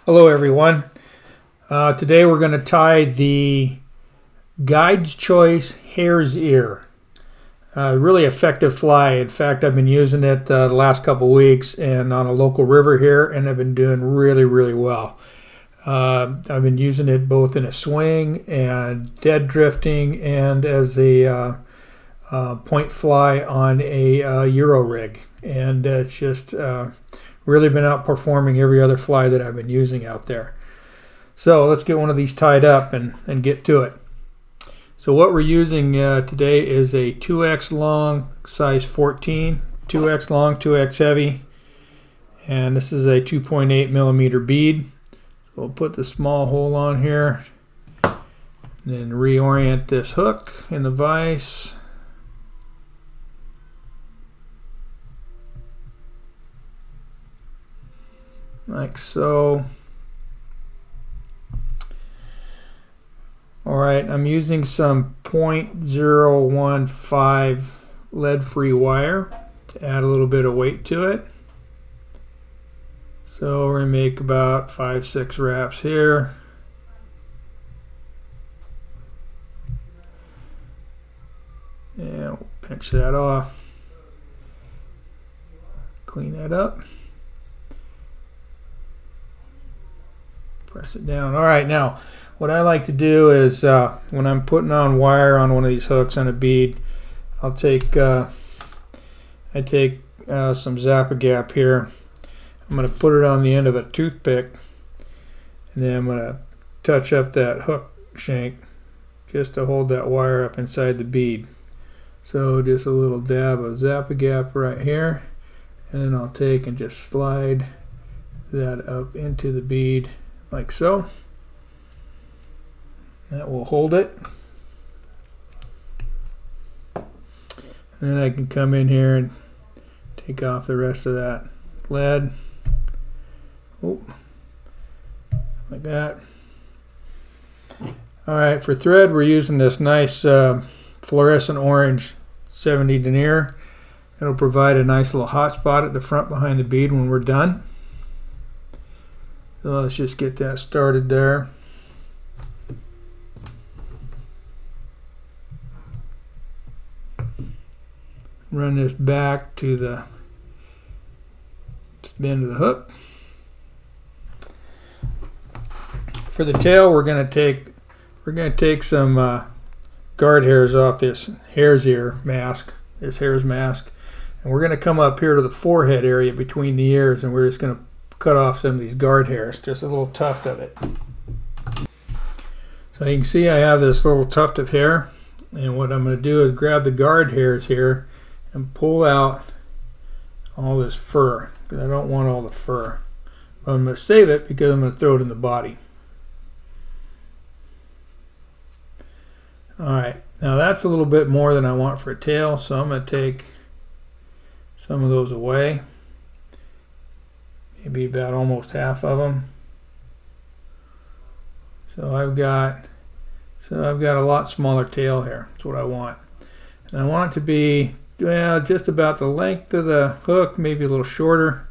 Hello everyone. Today we're going to tie the Guide's Choice Hare's Ear. Really effective fly. In fact, I've been using it the last couple weeks and on a local river here, and I've been doing really well. I've been using it both in a swing and dead drifting and as a point fly on a Euro rig, and it's just really been outperforming every other fly that I've been using out there. So let's get one of these tied up and get to it. So what we're using today is a 2X long, size 14, 2X long, 2X heavy, and this is a 2.8 millimeter bead. So we'll put the small hole on here and then reorient this hook in the vise. Like so. Alright, I'm using some 0.015 lead-free wire to add a little bit of weight to it. So we're going to make about 5-6 wraps here. And we'll pinch that off. Clean that up. Press it down. Alright, now what I like to do is when I'm putting on wire on one of these hooks on a bead, I take some Zap-A-Gap here. I'm going to put it on the end of a toothpick, and then I'm going to touch up that hook shank just to hold that wire up inside the bead. So just a little dab of Zap-A-Gap right here, and then I'll take and just slide that up into the bead like so. That will hold it. And then I can come in here and take off the rest of that lead. Oh, like that. Alright, for thread we're using this nice fluorescent orange 70 denier. It'll provide a nice little hot spot at the front behind the bead when we're done. So let's just get that started there. Run this back to the bend of the hook. For the tail, we're going to take some guard hairs off this hare's ear mask, this hare's mask, and we're going to come up here to the forehead area between the ears, and we're just going to cut off some of these guard hairs, just a little tuft of it. So you can see I have this little tuft of hair, and what I'm going to do is grab the guard hairs here and pull out all this fur, because I don't want all the fur. But I'm going to save it because I'm going to throw it in the body. Alright, now that's a little bit more than I want for a tail, so I'm going to take some of those away. Maybe about almost half of them. So I've got a lot smaller tail here. That's what I want. And I want it to be, well, just about the length of the hook, maybe a little shorter.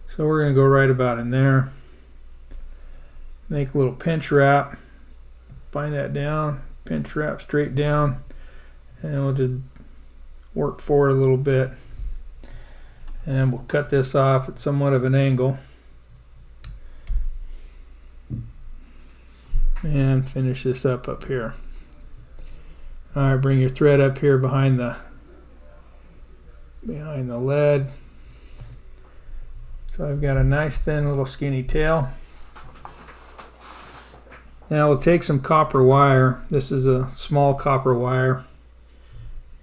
So we're going to go right about in there. Make a little pinch wrap. Bind that down. Pinch wrap straight down. And we'll just work forward a little bit. And we'll cut this off at somewhat of an angle. And finish this up here. Alright, bring your thread up here behind the lead. So I've got a nice thin little skinny tail. Now we'll take some copper wire. This is a small copper wire.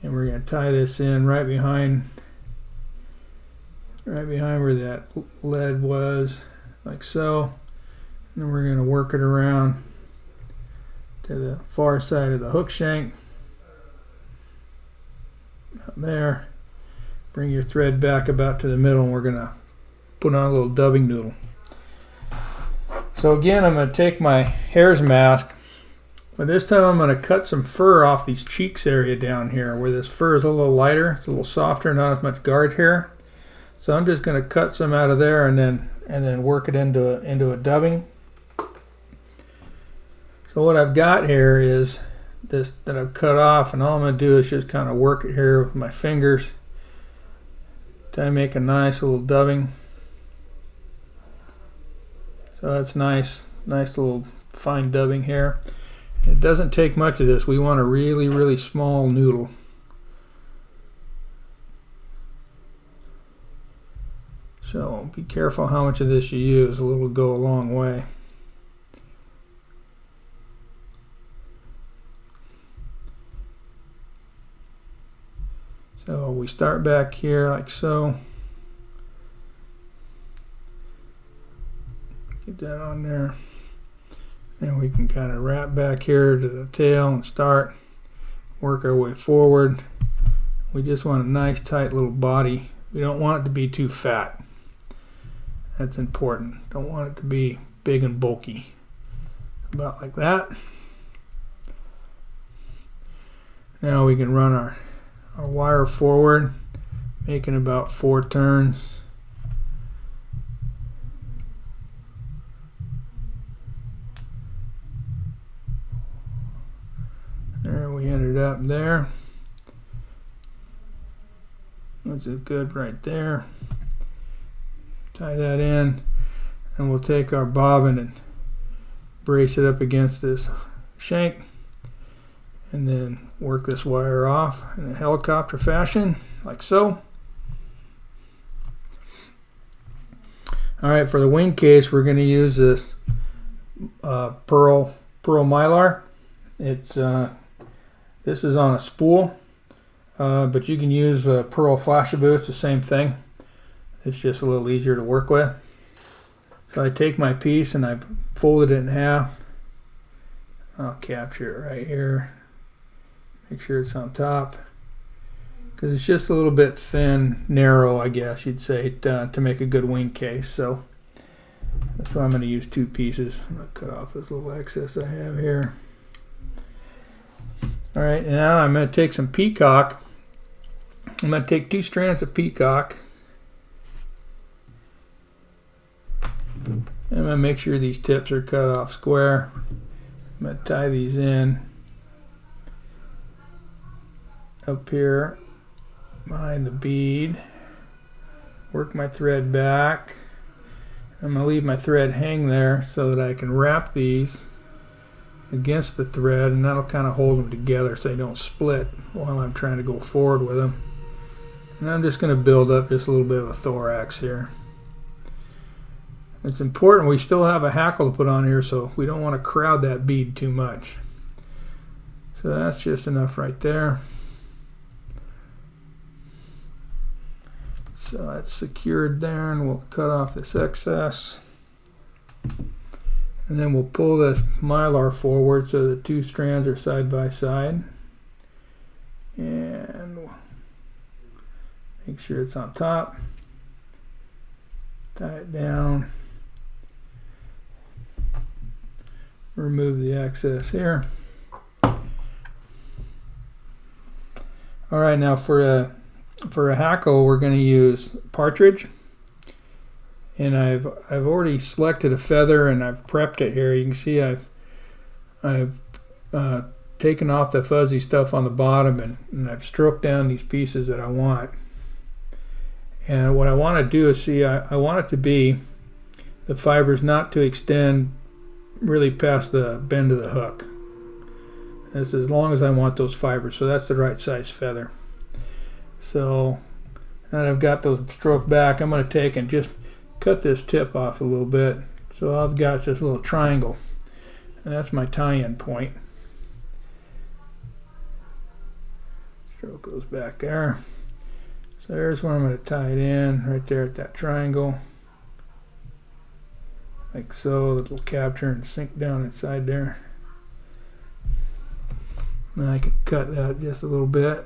And we're going to tie this in right behind where that lead was, like so. And then we're going to work it around to the far side of the hook shank. Up there. Bring your thread back about to the middle, and we're going to put on a little dubbing noodle. So again, I'm going to take my hare's mask, but this time I'm going to cut some fur off these cheeks area down here, where this fur is a little lighter, it's a little softer, not as much guard hair. So I'm just going to cut some out of there and then work it into a dubbing. So what I've got here is this that I've cut off, and all I'm going to do is just kind of work it here with my fingers to make a nice little dubbing. So that's nice little fine dubbing here. It doesn't take much of this. We want a really small noodle. So be careful how much of this you use. A little will go a long way. So we start back here like so. Get that on there. And we can kind of wrap back here to the tail and start work our way forward. We just want a nice tight little body. We don't want it to be too fat. That's important. Don't want it to be big and bulky. About like that. Now we can run our wire forward, making about 4 turns. There, we ended up there. That's good right there. Tie that in, and we'll take our bobbin and brace it up against this shank, and then work this wire off in a helicopter fashion, like so. Alright, for the wing case, we're going to use this Pearl Mylar. It's this is on a spool, but you can use Pearl Flashabou. It's the same thing. It's just a little easier to work with. So I take my piece and I fold it in half. I'll capture it right here. Make sure it's on top, because it's just a little bit thin, narrow, I guess you'd say, to make a good wing case. So that's why I'm going to use 2 pieces. I'm going to cut off this little excess I have here. Alright, now I'm going to take some Peacock. I'm going to take 2 strands of Peacock. And I'm going to make sure these tips are cut off square. I'm going to tie these in up here behind the bead. Work my thread back. I'm going to leave my thread hang there so that I can wrap these against the thread, and that'll kind of hold them together so they don't split while I'm trying to go forward with them. And I'm just going to build up just a little bit of a thorax here. It's important we still have a hackle to put on here, so we don't want to crowd that bead too much. So that's just enough right there. So that's secured there, and we'll cut off this excess. And then we'll pull this mylar forward so the 2 strands are side by side. And we'll make sure it's on top. Tie it down. Remove the excess here. Alright, now for a hackle we're going to use partridge. And I've already selected a feather and I've prepped it here. You can see I've taken off the fuzzy stuff on the bottom, and I've stroked down these pieces that I want. And what I want to do is see, I want it to be the fibers not to extend really past the bend of the hook. That's as long as I want those fibers, so that's the right size feather. So now that I've got those stroked back, I'm going to take and just cut this tip off a little bit. So I've got this little triangle, and that's my tie-in point. Stroke goes back there. So there's where I'm going to tie it in, right there at that triangle. Like so, it'll capture and sink down inside there. Now I can cut that just a little bit.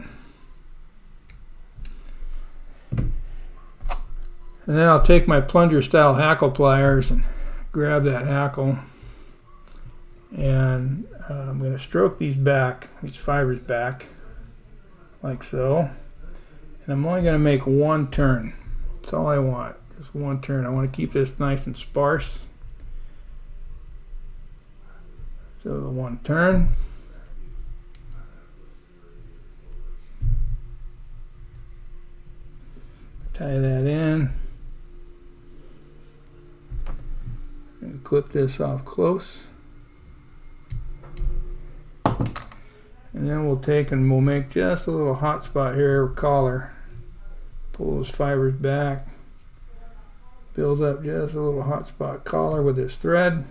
And then I'll take my plunger style hackle pliers and grab that hackle, and I'm going to stroke these fibers back like so, and I'm only going to make 1 turn. That's all I want, just 1 turn. I want to keep this nice and sparse. So the one turn. Tie that in. And clip this off close. And then we'll take and we'll make just a little hot spot here, collar. Pull those fibers back. Build up just a little hot spot collar with this thread.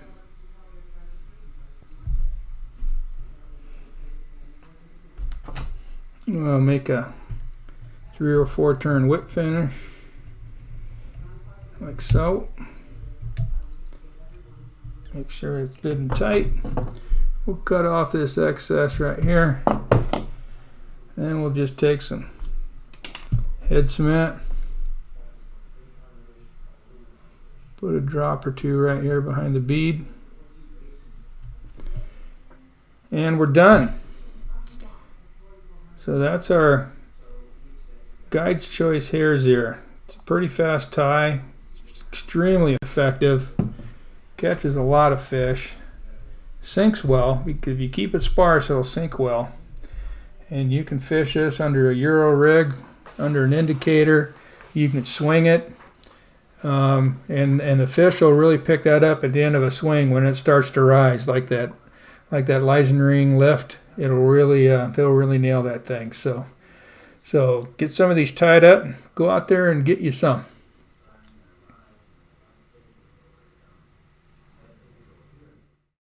We'll make a 3 or 4 turn whip finish, like so. Make sure it's good and tight. We'll cut off this excess right here. And we'll just take some head cement. Put a drop or two right here behind the bead. And we're done. So that's our Guide's Choice Hare's Ear. It's a pretty fast tie. It's extremely effective. Catches a lot of fish. Sinks well, because if you keep it sparse, it'll sink well. And you can fish this under a Euro rig, under an indicator. You can swing it. And the fish will really pick that up at the end of a swing when it starts to rise, like that Leisenring lift. It'll really, they'll really nail that thing. So get some of these tied up. Go out there and get you some.